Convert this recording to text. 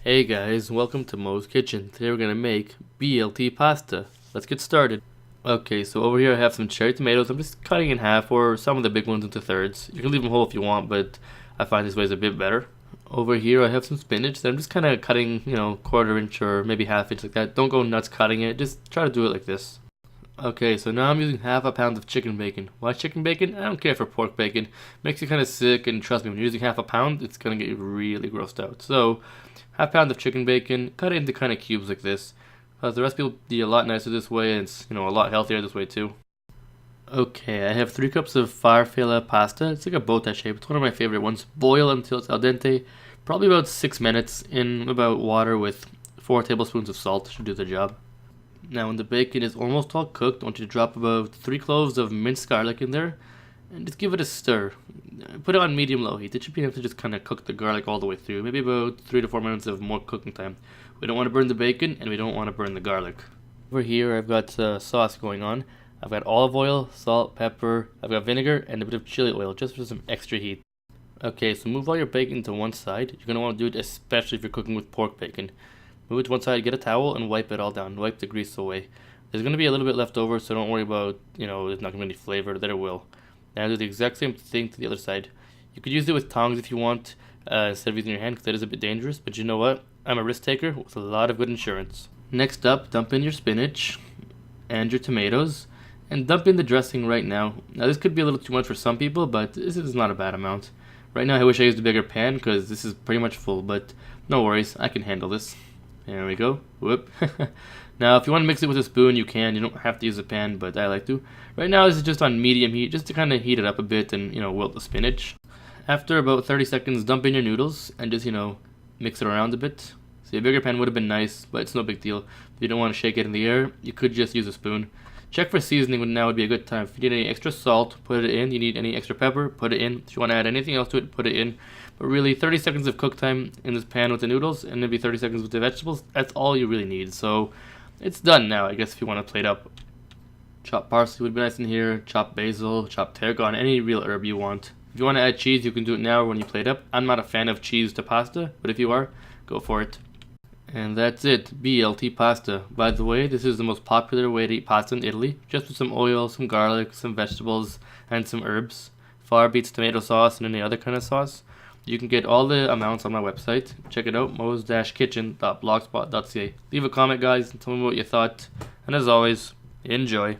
Hey guys, welcome to Moe's Kitchen. Today we're gonna make BLT pasta. Let's get started. Okay, so over here I have some cherry tomatoes. I'm just cutting in half, or some of the big ones into thirds. You can leave them whole if you want, but I find this way is a bit better. Over here I have some spinach that I'm just kind of cutting, quarter inch or maybe half inch like that. Don't go nuts cutting it, just try to do it like this. Okay, so now I'm using half a pound of chicken bacon. Why chicken bacon? I don't care for pork bacon. Makes you kind of sick, and trust me, when you're using half a pound, it's gonna get you really grossed out. So, half pound of chicken bacon, cut it into kind of cubes like this. The recipe will be a lot nicer this way, and it's a lot healthier this way too. Okay, I have 3 cups of Blt pasta. It's like a bow tie shape. It's one of my favorite ones. Boil until it's al dente, probably about 6 minutes in about water with 4 tablespoons of salt. Should do the job. Now when the bacon is almost all cooked, I want you to drop about 3 cloves of minced garlic in there and just give it a stir. Put it on medium-low heat. It should be enough to just kind of cook the garlic all the way through. Maybe about 3 to 4 minutes of more cooking time. We don't want to burn the bacon and we don't want to burn the garlic. Over here I've got sauce going on. I've got olive oil, salt, pepper, I've got vinegar, and a bit of chili oil just for some extra heat. Okay, so move all your bacon to one side. You're going to want to do it especially if you're cooking with pork bacon. Move it to one side, get a towel, and wipe it all down. Wipe the grease away. There's going to be a little bit left over, so don't worry about, there's not going to be any flavor. There will. Now do the exact same thing to the other side. You could use it with tongs if you want, instead of using your hand, because that is a bit dangerous. But you know what? I'm a risk taker with a lot of good insurance. Next up, dump in your spinach and your tomatoes, and dump in the dressing right now. Now this could be a little too much for some people, but this is not a bad amount. Right now I wish I used a bigger pan, because this is pretty much full, but no worries, I can handle this. There we go. Whoop. Now, if you want to mix it with a spoon, you can. You don't have to use a pan, but I like to. Right now, this is just on medium heat, just to kind of heat it up a bit and, wilt the spinach. After about 30 seconds, dump in your noodles and just, mix it around a bit. See, a bigger pan would have been nice, but it's no big deal. If you don't want to shake it in the air, you could just use a spoon. Check for seasoning when now would be a good time. If you need any extra salt, put it in. You need any extra pepper, put it in. If you want to add anything else to it, put it in. But really, 30 seconds of cook time in this pan with the noodles, and maybe 30 seconds with the vegetables, that's all you really need. So, it's done now, I guess, if you want to plate up. Chopped parsley would be nice in here, chopped basil, chopped tarragon, any real herb you want. If you want to add cheese, you can do it now when you plate up. I'm not a fan of cheese to pasta, but if you are, go for it. And that's it, BLT pasta. By the way, this is the most popular way to eat pasta in Italy, just with some oil, some garlic, some vegetables, and some herbs. Far beats tomato sauce and any other kind of sauce. You can get all the amounts on my website. Check it out, moes-kitchen.blogspot.ca. Leave a comment, guys, and tell me what you thought. And as always, enjoy.